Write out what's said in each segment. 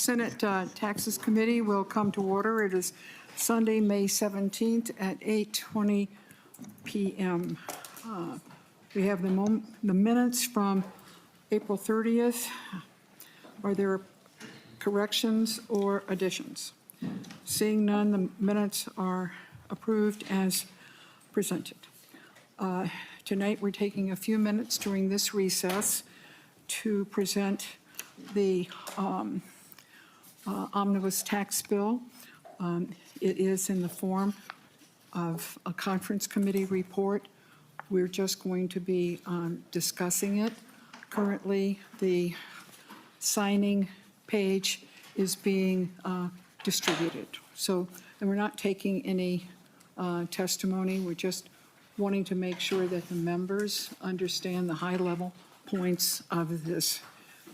Senate Taxes Committee will come to order. It is Sunday, May 17th at 8:20 p.m. We have the minutes from April 30th. Are there corrections or additions? Seeing none, the minutes are approved as presented. Tonight, we're taking a few minutes during this recess to present the Omnibus tax bill. It is in the form of a conference committee report. We're just going to be discussing it. Currently, the signing page is being distributed. So, and we're not taking any testimony. We're just wanting to make sure that the members understand the high-level points of this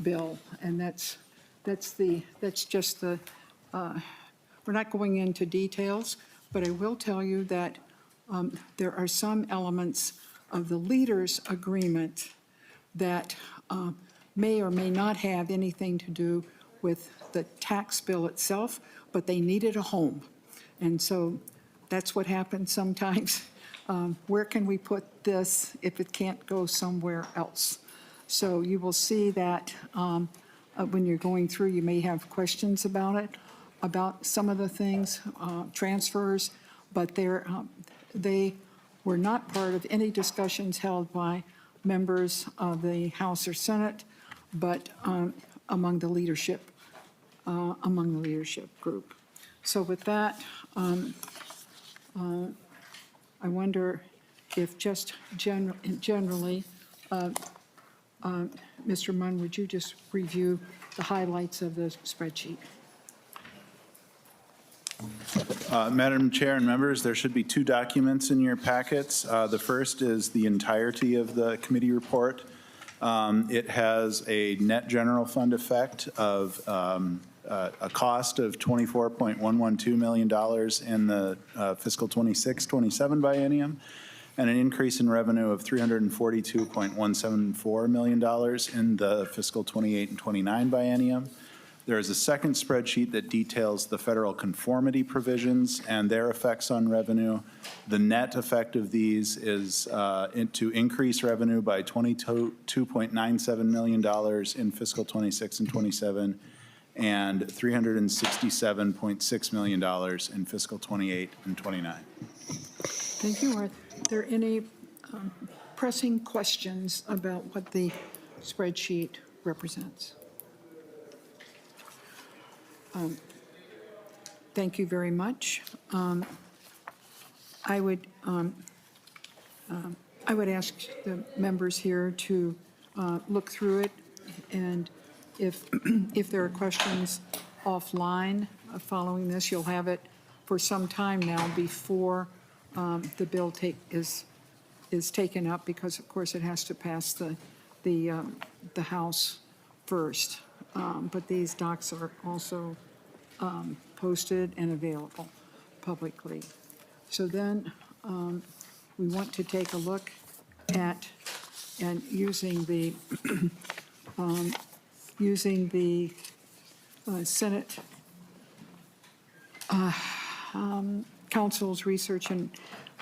bill, and that's just the. We're not going into details, but I will tell you that there are some elements of the leaders' agreement that may or may not have anything to do with the tax bill itself, but they needed a home, and so that's what happens sometimes. Where can we put this if it can't go somewhere else? So you will see that when you're going through, you may have questions about it, about some of the things, transfers, but they were not part of any discussions held by members of the House or Senate, but among the leadership group. So with that, I wonder if just generally, Mr. Munn, would you just review the highlights of the spreadsheet? Madam Chair and members, there should be two documents in your packets. The first is the entirety of the committee report. It has a net general fund effect of a cost of $24.112 million in the fiscal 26-27 biennium, and an increase in revenue of $342.174 million in the fiscal 28 and 29 biennium. There is a second spreadsheet that details the federal conformity provisions and their effects on revenue. The net effect of these is to increase revenue by $22.97 million in fiscal 26 and 27, and $367.6 million in fiscal 28 and 29. Thank you. Are there any pressing questions about what the spreadsheet represents? Thank you very much. I would ask the members here to look through it, and if there are questions offline following this, you'll have it for some time now before the bill is taken up, because of course it has to pass the House first. But these docs are also posted and available publicly. So then we want to take a look at and using the Senate Council's research and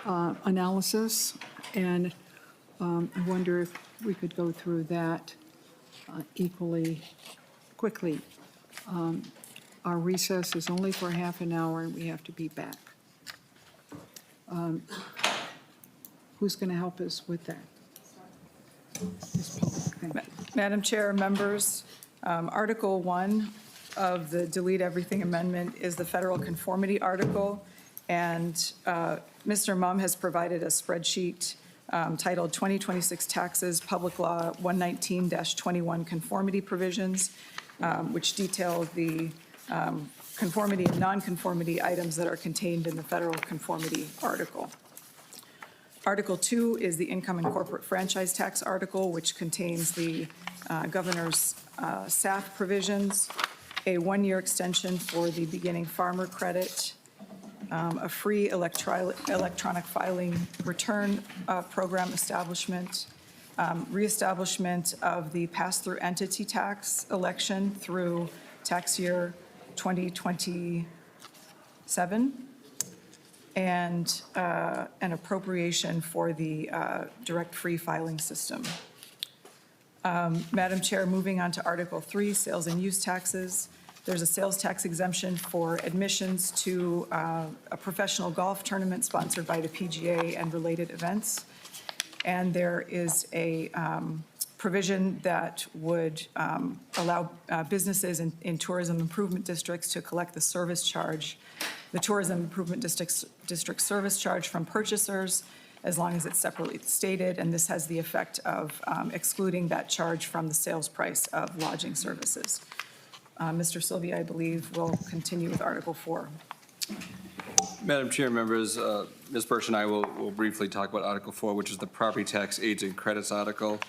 analysis, and I wonder if we could go through that equally quickly. Our recess is only for half an hour, and we have to be back. Who's going to help us with that? Madam Chair, members, Article 1 of the Delete Everything Amendment is the federal conformity article, and Mr. Mumm has provided a spreadsheet titled 2026 Taxes, Public Law 119-21 Conformity Provisions, which detail the conformity and nonconformity items that are contained in the federal conformity article. Article 2 is the income and corporate franchise tax article, which contains the governor's SAF provisions, a one-year extension for the beginning farmer credit, a free electronic filing return program establishment, reestablishment of the pass-through entity tax election through tax year 2027, and an appropriation for the direct free filing system. Madam Chair, moving on to Article 3, sales and use taxes. There's a sales tax exemption for admissions to a professional golf tournament sponsored by the PGA and related events. And there is a provision that would allow businesses in tourism improvement districts to collect the service charge, the tourism improvement district service charge from purchasers, as long as it's separately stated, and this has the effect of excluding that charge from the sales price of lodging services. Mr. Sylvia, I believe, will continue with Article 4. Madam Chair, members, Ms. Birch and I will briefly talk about Article 4, which is the property tax aids and credits article.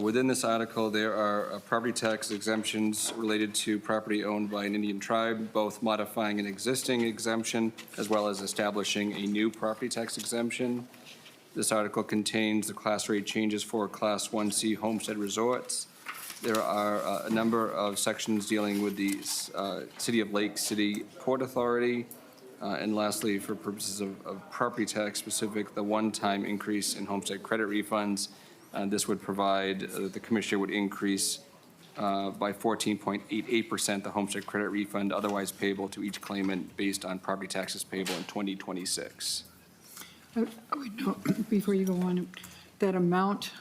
Within this article, there are property tax exemptions related to property owned by an Indian tribe, both modifying an existing exemption as well as establishing a new property tax exemption. This article contains the class rate changes for Class 1C homestead resorts. There are a number of sections dealing with the City of Lake City Port Authority. And lastly, for purposes of property tax specific, the one-time increase in homestead credit refunds. This would provide the Commissioner would increase by 14.88% the homestead credit refund otherwise payable to each claimant based on property taxes payable in 2026. I would note, before you go on, that amount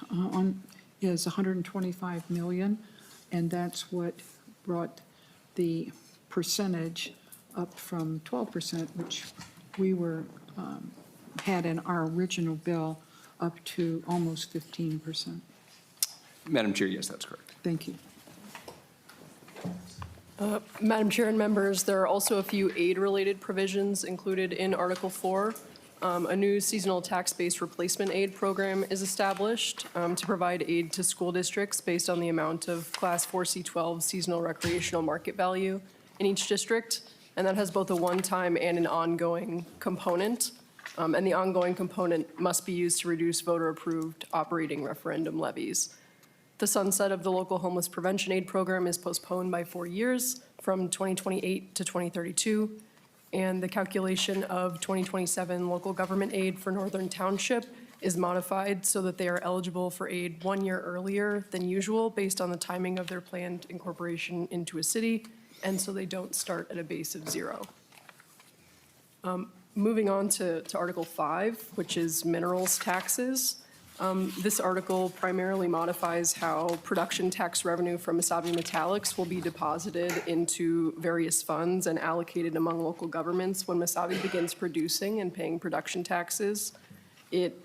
is 125 million, and that's what brought the percentage up from 12%, which we had in our original bill, up to almost 15%. Madam Chair, yes, that's correct. Thank you. Madam Chair and members, there are also a few aid-related provisions included in Article 4. A new seasonal tax-based replacement aid program is established to provide aid to school districts based on the amount of Class 4C12 seasonal recreational market value in each district, and that has both a one-time and an ongoing component. And the ongoing component must be used to reduce voter-approved operating referendum levies. The sunset of the local homeless prevention aid program is postponed by 4 years from 2028 to 2032. And the calculation of 2027 local government aid for Northern Township is modified so that they are eligible for aid 1 year earlier than usual based on the timing of their planned incorporation into a city, and so they don't start at a base of 0. Moving on to Article 5, which is minerals taxes. This article primarily modifies how production tax revenue from Mesabi Metallics will be deposited into various funds and allocated among local governments when Mesabi begins producing and paying production taxes. It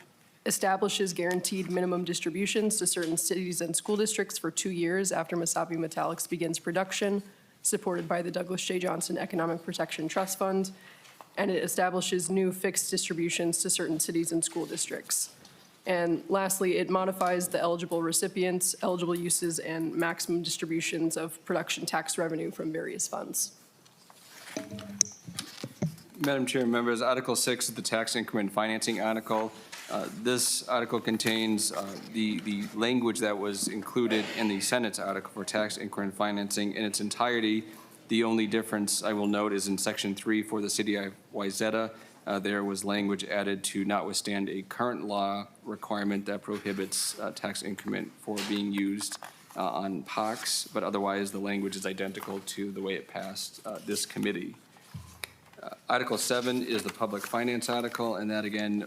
establishes guaranteed minimum distributions to certain cities and school districts for 2 years after Mesabi Metallics begins production, supported by the Douglas J. Johnson Economic Protection Trust Fund, and it establishes new fixed distributions to certain cities and school districts. And lastly, it modifies the eligible recipients, eligible uses, and maximum distributions of production tax revenue from various funds. Madam Chair, members, Article 6 is the tax increment financing article. This article contains the language that was included in the Senate's article for tax increment financing in its entirety. The only difference I will note is in Section 3 for the City of Wayzata. There was language added to notwithstand a current law requirement that prohibits tax increment for being used on parks, but otherwise the language is identical to the way it passed this committee. Article 7 is the public finance article, and that again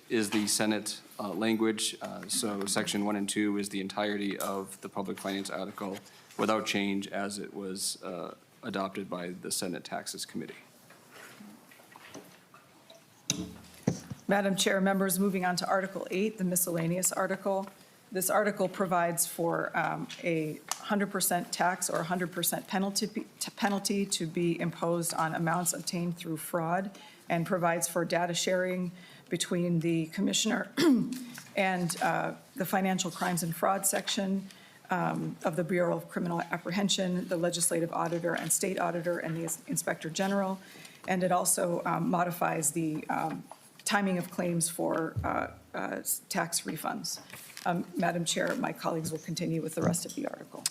is the Senate language. So Section 1 and 2 is the entirety of the public finance article without change as it was adopted by the Senate Taxes Committee. Madam Chair, members, moving on to Article 8, the miscellaneous article. This article provides for a 100% tax or 100% penalty to be imposed on amounts obtained through fraud, and provides for data sharing between the Commissioner and the Financial Crimes and Fraud section of the Bureau of Criminal Apprehension, the Legislative Auditor and State Auditor, and the Inspector General. And it also modifies the timing of claims for tax refunds. Madam Chair, my colleagues will continue with the rest of the article.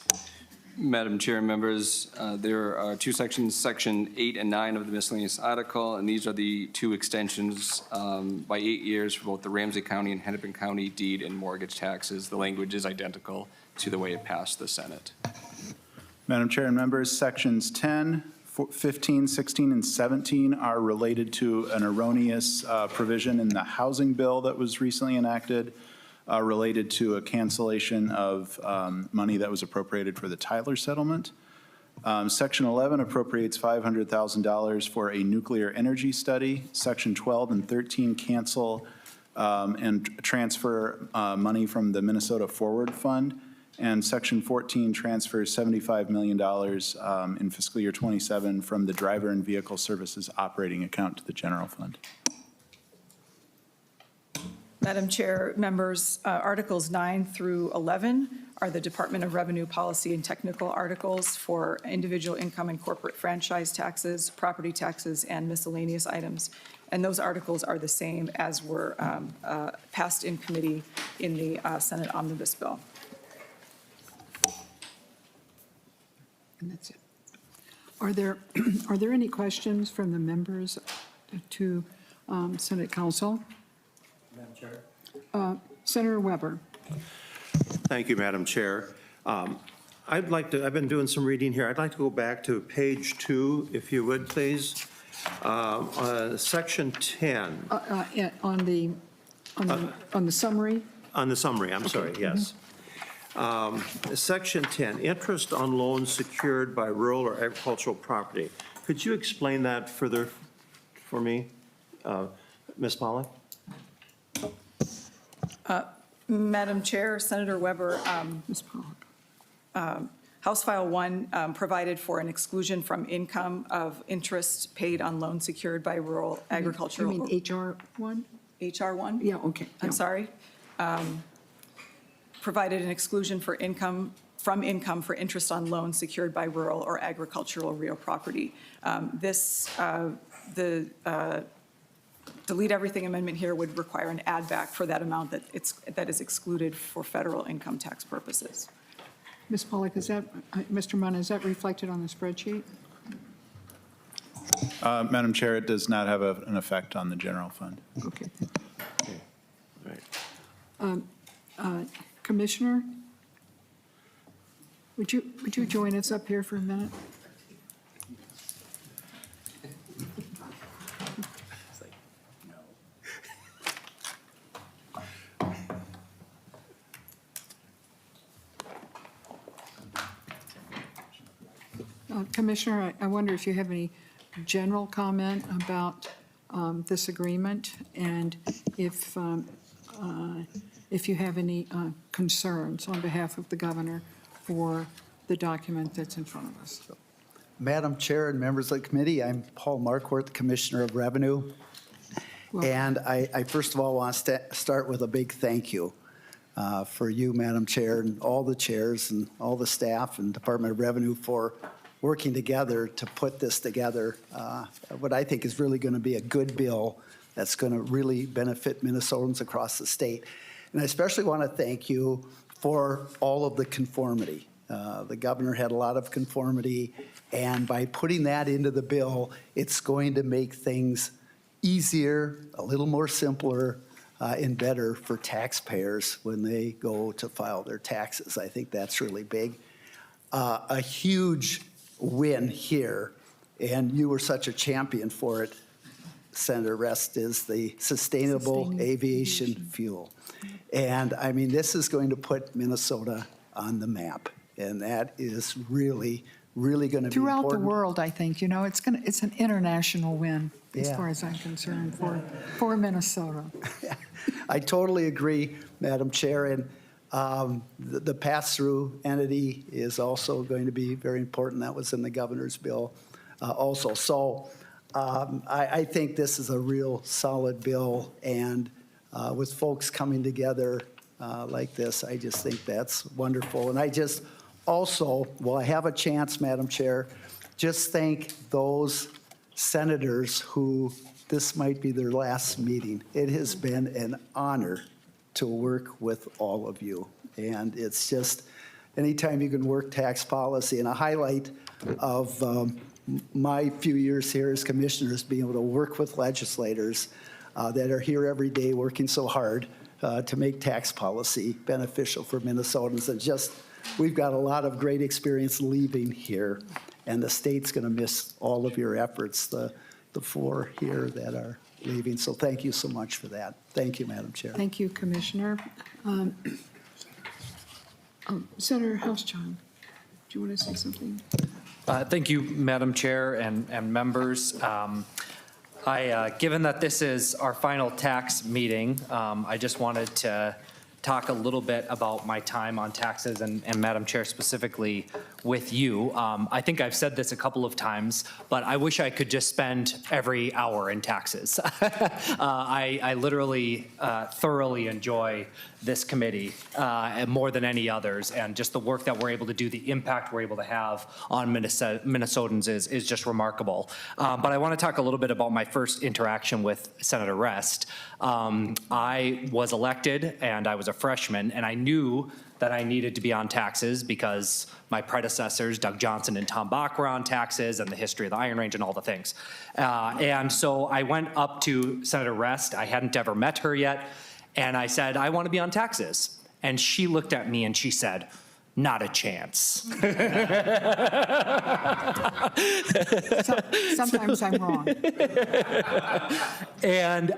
Madam Chair and members, there are two sections, Section 8 and 9 of the miscellaneous article, and these are the two extensions by 8 years for both the Ramsey County and Hennepin County deed and mortgage taxes. The language is identical to the way it passed the Senate. Madam Chair and members, Sections 10, 15, 16, and 17 are related to an erroneous provision in the housing bill that was recently enacted, related to a cancellation of money that was appropriated for the Tyler settlement. Section 11 appropriates $500,000 for a nuclear energy study. Section 12 and 13 cancel and transfer money from the Minnesota Forward Fund. And Section 14 transfers $75 million in fiscal year 27 from the Driver and Vehicle Services operating account to the general fund. Madam Chair, members, Articles 9 through 11 are the Department of Revenue policy and technical articles for individual income and corporate franchise taxes, property taxes, and miscellaneous items. And those articles are the same as were passed in committee in the Senate Omnibus bill. And that's it. Are there any questions from the members to Senate Council? Madam Chair. Senator Weber. Thank you, Madam Chair. I've been doing some reading here. I'd like to go back to page 2, if you would, please. Section 10. On the summary? On the summary, I'm sorry, yes. Section 10, interest on loans secured by rural or agricultural property. Could you explain that further for me, Ms. Pollock? Madam Chair, Senator Weber, Ms. Pollock. House File 1 provided for an exclusion from income of interest paid on loans secured by rural agricultural. You mean HR 1? HR 1? Yeah, okay. I'm yeah. sorry. Provided an exclusion for income for interest on loans secured by rural or agricultural real property. The delete everything amendment here would require an add back for that amount that is excluded for federal income tax purposes. Ms. Pollock, is that, Mr. Munn, is that reflected on the spreadsheet? Madam Chair, it does not have an effect on the general fund. Okay. Right. Commissioner, would you join us up here for a minute? Commissioner, I wonder if you have any general comment about this agreement, and if you have any concerns on behalf of the governor for the document that's in front of us. Madam Chair and members of the committee, I'm Paul Marquardt, Commissioner of Revenue. Welcome. And I first of all want to start with a big thank you for you, Madam Chair, and all the chairs and all the staff and Department of Revenue for working together to put this together, what I think is really going to be a good bill that's going to really benefit Minnesotans across the state. And I especially want to thank you for all of the conformity. The governor had a lot of conformity, and by putting that into the bill, it's going to make things easier, a little more simpler, and better for taxpayers when they go to file their taxes. I think that's really big. A huge win here, and you were such a champion for it, Senator Rest, is the sustainable aviation fuel. And I mean, this is going to put Minnesota on the map, and that is really, really going to be Throughout important. the world, I think, you know, it's an international win, as Yeah. far as I'm concerned, for Minnesota. I totally agree, Madam Chair, and the pass-through entity is also going to be very important. That was in the governor's bill also. So I think this is a real solid bill, and with folks coming together like this, I just think that's wonderful. And I just also, while I have a chance, Madam Chair, just thank those senators who this might be their last meeting. It has been an honor to work with all of you. And it's just, anytime you can work tax policy. And a highlight of my few years here as commissioner is being able to work with legislators that are here every day working so hard to make tax policy beneficial for Minnesotans. And just, we've got a lot of great experience leaving here, and the state's going to miss all of your efforts, the four here that are leaving. So thank you so much for that. Thank you, Madam Chair. Thank you, Commissioner. Senator Housechong, do you want to say something? Thank you, Madam Chair and members. Given that this is our final tax meeting, I just wanted to talk a little bit about my time on taxes and Madam Chair specifically with you. I think I've said this a couple of times, but I wish I could just spend every hour in taxes. I literally thoroughly enjoy this committee more than any others, and just the work that we're able to do, the impact we're able to have on Minnesotans is just remarkable. But I want to talk a little bit about my first interaction with Senator Rest. I was elected and I was a freshman, and I knew that I needed to be on taxes because my predecessors, Doug Johnson and Tom Bach, were on taxes, and the history of the Iron Range and all the things. And so I went up to Senator Rest. I hadn't ever met her yet. And I said, I want to be on taxes. And she looked at me and she said, not a chance. Sometimes I'm wrong. And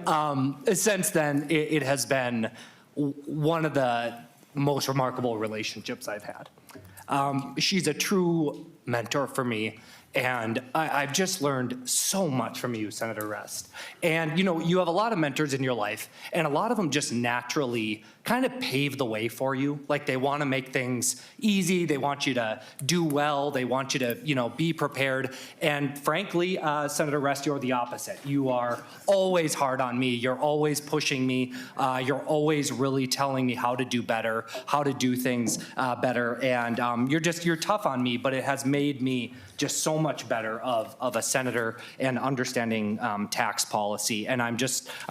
since then, it has been one of the most remarkable relationships I've had. She's a true mentor for me. And I've just learned so much from you, Senator Rest. And, you know, you have a lot of mentors in your life, and a lot of them just naturally kind of pave the way for you. Like, they want to make things easy. They want you to do well. They want you to, you know, be prepared. And frankly, Senator Rest, you're the opposite. You are always hard on me. You're always pushing me. You're always really telling me how to do better, how to do things better. And you're tough on me, but it has made me just so much better of a senator and understanding tax policy. And I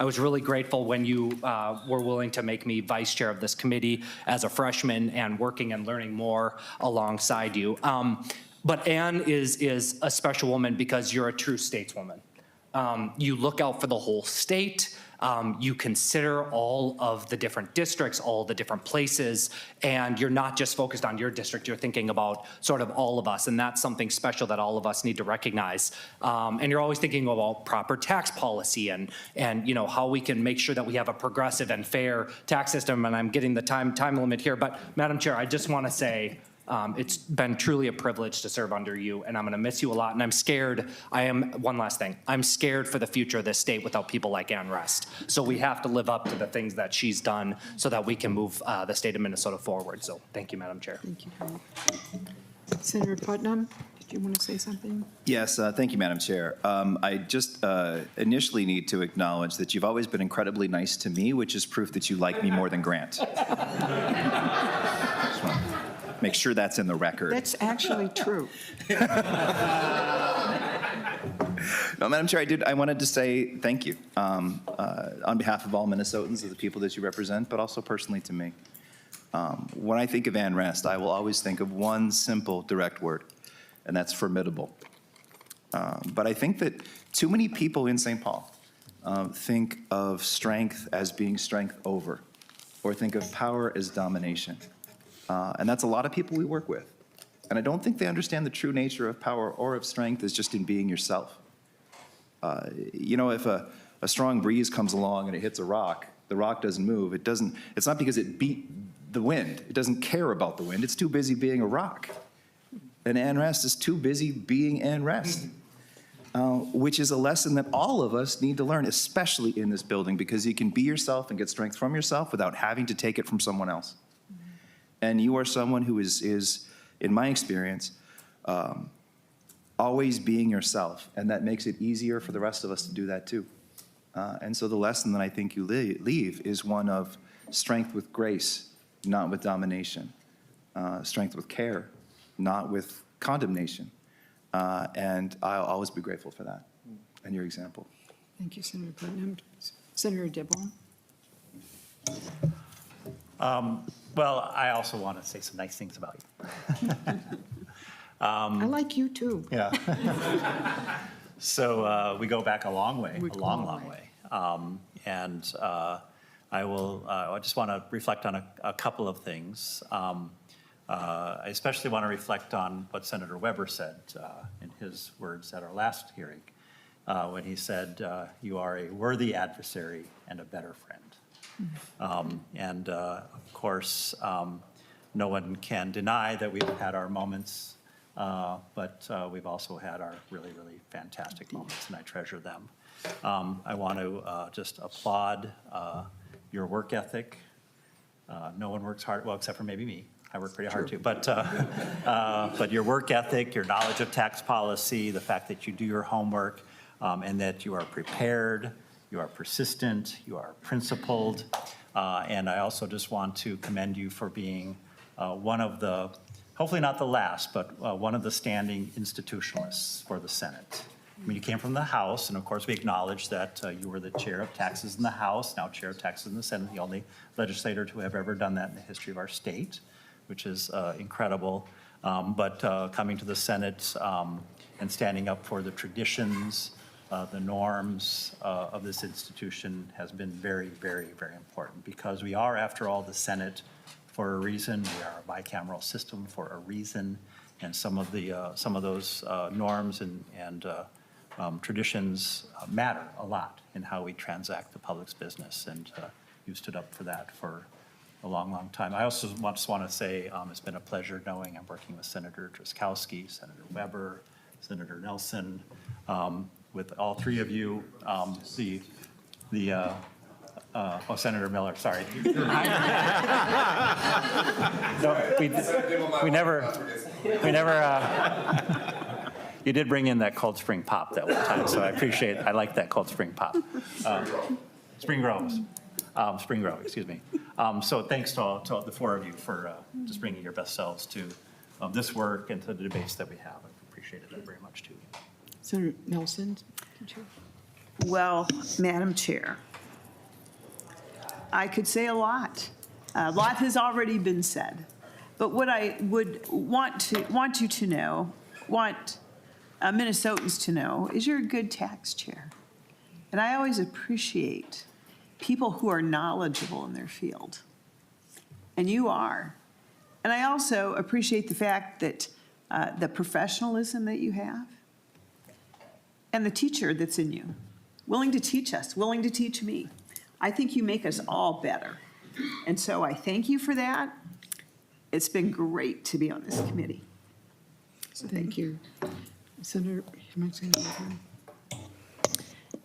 was really grateful when you were willing to make me vice chair of this committee as a freshman and working and learning more alongside you. But Ann is a special woman because you're a true stateswoman. You look out for the whole state. You consider all of the different districts, all the different places, and you're not just focused on your district, you're thinking about sort of all of us, and that's something special that all of us need to recognize. And you're always thinking about proper tax policy and you know, how we can make sure that we have a progressive and fair tax system, and I'm getting the time limit here, but Madam Chair, I just want to say, it's been truly a privilege to serve under you, and I'm going to miss you a lot, and I'm scared. One last thing. I'm scared for the future of this state without people like Ann Rest. So we have to live up to the things that she's done so that we can move the state of Minnesota forward. So thank you, Madam Chair. Thank you, Frank. Senator Putnam, did you want to say something? Yes, thank you, Madam Chair. I just initially need to acknowledge that you've always been incredibly nice to me, which is proof that you like me more than Grant. Make sure that's in the record. That's actually true. No, Madam Chair, I wanted to say thank you on behalf of all Minnesotans, of the people that you represent, but also personally to me. When I think of Ann Rest, I will always think of one simple, direct word, and that's formidable. But I think that too many people in St. Paul think of strength as being strength over, or think of power as domination. And that's a lot of people we work with. And I don't think they understand the true nature of power or of strength is just in being yourself. You know, if a strong breeze comes along and it hits a rock, the rock doesn't move. It's not because it beat the wind. It doesn't care about the wind. It's too busy being a rock. And Ann Rest is too busy being Ann Rest, which is a lesson that all of us need to learn, especially in this building, because you can be yourself and get strength from yourself without having to take it from someone else. And you are someone who is, in my experience, always being yourself, and that makes it easier for the rest of us to do that too. And so the lesson that I think you leave is one of strength with grace, not with domination, strength with care, not with condemnation. And I'll always be grateful for that and your example. Thank you, Senator Putnam. Senator Dibble. Well, I also want to say some nice things about you. I like you too. Yeah. So we go back a long way, We a go long, a long long way. I just want to reflect on a couple of things. I especially want to reflect on what Senator Weber said in his words at our last hearing, when he said, "You are a worthy adversary and a better friend." Of course, no one can deny that we've had our moments, but we've also had our really, really fantastic moments, and I treasure them. I want to just applaud your work ethic. No one works hard, well, except for maybe me. I work pretty hard too. But your work ethic, your knowledge of tax policy, the fact that you do your homework, and that you are prepared, you are persistent, you are principled. And I also just want to commend you for being one of the, hopefully not the last, but one of the standing institutionalists for the Senate. I mean, you came from the House, and of course, we acknowledge that you were the chair of taxes in the House, now chair of taxes in the Senate, the only legislator to have ever done that in the history of our state, which is incredible. But coming to the Senate and standing up for the traditions, the norms of this institution has been very, very, very important, because we are, after all, the Senate for a reason. We are a bicameral system for a reason, and some of those norms and traditions matter a lot in how we transact the public's business, and you stood up for that for a long, long time. I also just want to say it's been a pleasure knowing I'm working with Senator Drazkowski, Senator Weber, Senator Nelson, with all three of you. Senator Miller, sorry. No, we never, you did bring in that Cold Spring Pop that one time, so I like that Cold Spring Pop. Spring Grove, excuse me. So thanks to the four of you for just bringing your best selves to this work and to the debates that we have. I appreciated that very much too. Senator Nelson? Well, Madam Chair, I could say a lot. A lot has already been said. But what I would want you to know, Minnesotans to know, is you're a good tax chair. And I always appreciate people who are knowledgeable in their field. And you are. And I also appreciate the fact that the professionalism that you have and the teacher that's in you, willing to teach us, willing to teach me. I think you make us all better. And so I thank you for that. It's been great to be on this committee. So Thank you. Senator,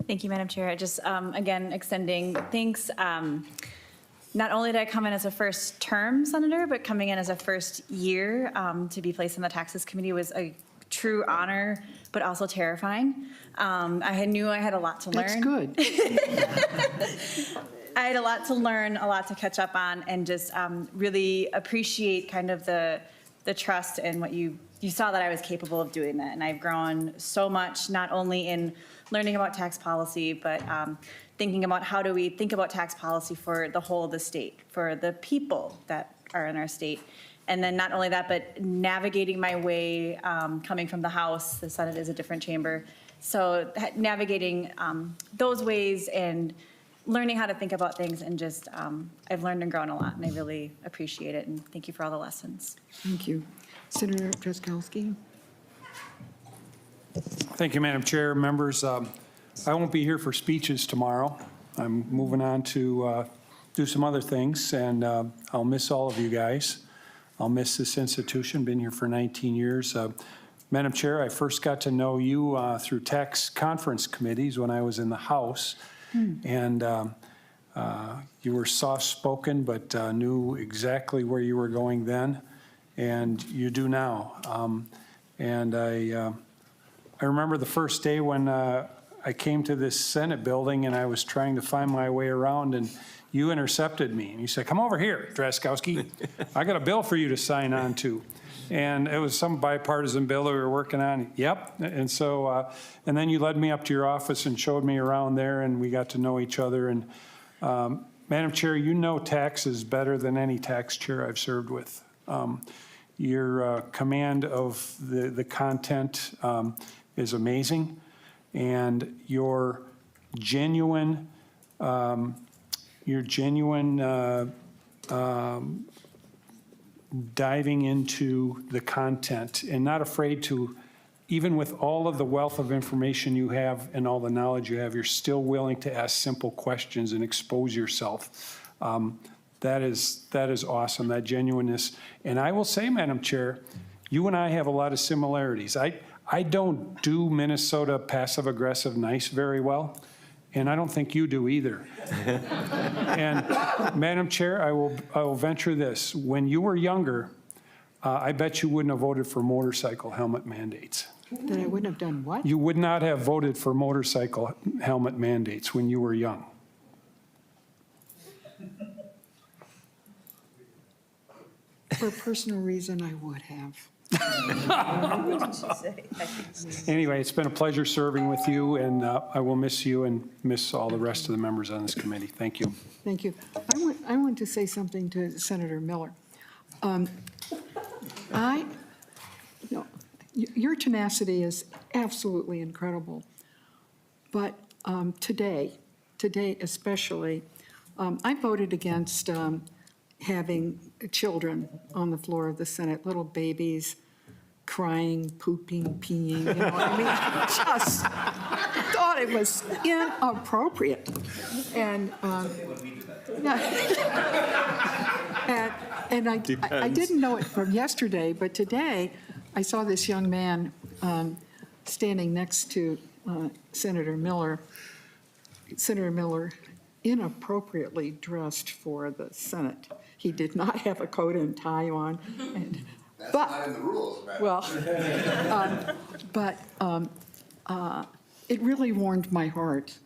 Thank you, Madam Chair. I just, again, extending thanks. Not only did I come in as a first term senator, but coming in as a first year to be placed on the Taxes Committee was a true honor, but also terrifying. I knew I had a lot to learn. That's good. I had a lot to learn, a lot to catch up on, and just really appreciate kind of the trust and what you saw that I was capable of doing that. And I've grown so much, not only in learning about tax policy, but thinking about how do we think about tax policy for the whole of the state, for the people that are in our state. And then not only that, but navigating my way, coming from the House, the Senate is a different chamber. So navigating those ways and learning how to think about things, and just, I've learned and grown a lot, and I really appreciate it, and thank you for all the lessons. Thank you. Senator Drazkowski? Thank you, Madam Chair, members. I won't be here for speeches tomorrow. I'm moving on to do some other things, and I'll miss all of you guys. I'll miss this institution, been here for 19 years. Madam Chair, I first got to know you through tax conference committees when I was in the House. And you were soft-spoken, but knew exactly where you were going then, and you do now. And I remember the first day when I came to this Senate building and I was trying to find my way around, and you intercepted me, and you said, "Come over here, Drazkowski. I got a bill for you to sign on to." And it was some bipartisan bill that we were working on. Yep. And so, and then you led me up to your office and showed me around there, and we got to know each other. And Madam Chair, you know taxes better than any tax chair I've served with. Your command of the content is amazing, and your genuine diving into the content and not afraid to, even with all of the wealth of information you have and all the knowledge you have, you're still willing to ask simple questions and expose yourself. That is awesome, that genuineness. And I will say, Madam Chair, you and I have a lot of similarities. I don't do Minnesota passive-aggressive nice very well, and I don't think you do either. And Madam Chair, I will venture this. When you were younger, I bet you wouldn't have voted for motorcycle helmet mandates. That I wouldn't have done what? You would not have voted for motorcycle helmet mandates when you were young. For a personal reason, I would have. Anyway, it's been a pleasure serving with you, and I will miss you and miss all the rest of the members on this committee. Thank you. Thank you. I want to say something to Senator Miller. Your tenacity is absolutely incredible. But today especially, I voted against having children on the floor of the Senate, little babies crying, pooping, peeing, you know what I mean? I just thought it was inappropriate. And and I didn't know it from yesterday, but today I saw this young man standing next to Senator Miller. Senator Miller inappropriately dressed for the Senate. He did not have a coat and tie on. That's not in the rules, man. Well, it really warmed my heart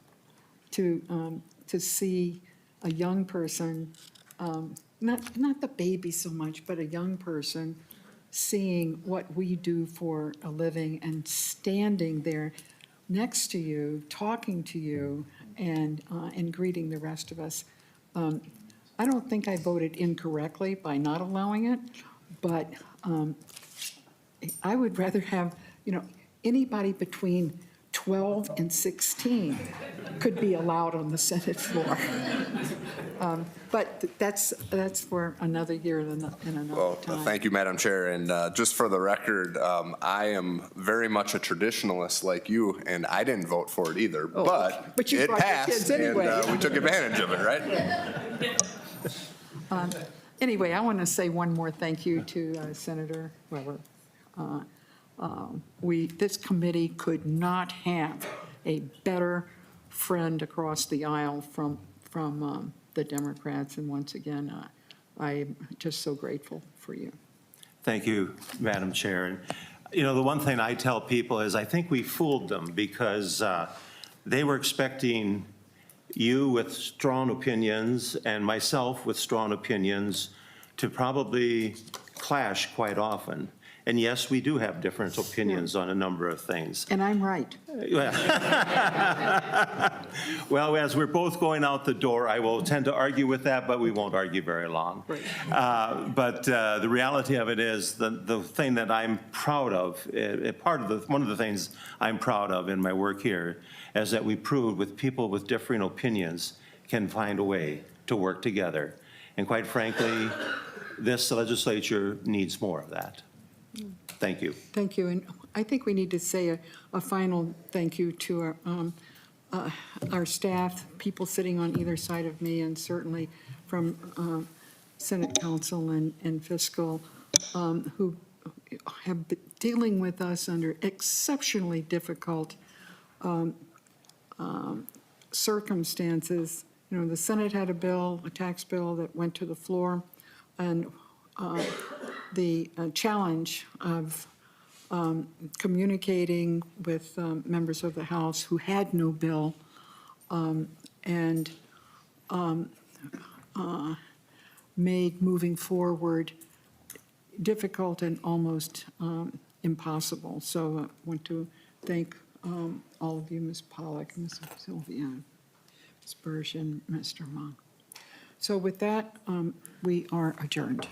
to see a young person, not the baby so much, but a young person seeing what we do for a living and standing there next to you, talking to you, and greeting the rest of us. I don't think I voted incorrectly by not allowing it, but I would rather have, anybody between 12 and 16 could be allowed on the Senate floor. But that's for another year and another time. Thank you, Madam Chair. And just for the record, I am very much a traditionalist like you, and I didn't vote for it either. But you it brought your passed, kids anyway. and we took advantage of it, right? Anyway, I want to say one more thank you to Senator Weber. This committee could not have a better friend across the aisle from the Democrats, and once again, I'm just so grateful for you. Thank you, Madam Chair. And, the one thing I tell people is I think we fooled them because they were expecting you with strong opinions and myself with strong opinions to probably clash quite often. And yes, we do have different opinions on a number of things. And I'm right. Well, as we're both going out the door, I will tend to argue with that, but we won't argue very long. Right. But the reality of it is the thing that I'm proud of, one of the things I'm proud of in my work here is that we proved with people with differing opinions can find a way to work together. And quite frankly, this legislature needs more of that. Thank you. Thank you. And I think we need to say a final thank you to our staff, people sitting on either side of me, and certainly from Senate Council and Fiscal, who have been dealing with us under exceptionally difficult circumstances. The Senate had a tax bill that went to the floor, and the challenge of communicating with members of the House who had no bill and made moving forward difficult and almost impossible. So I want to thank all of you, Ms. Pollack, Ms. Sylvia, Ms. Bursch, and Mr. Monk. So with that, we are adjourned.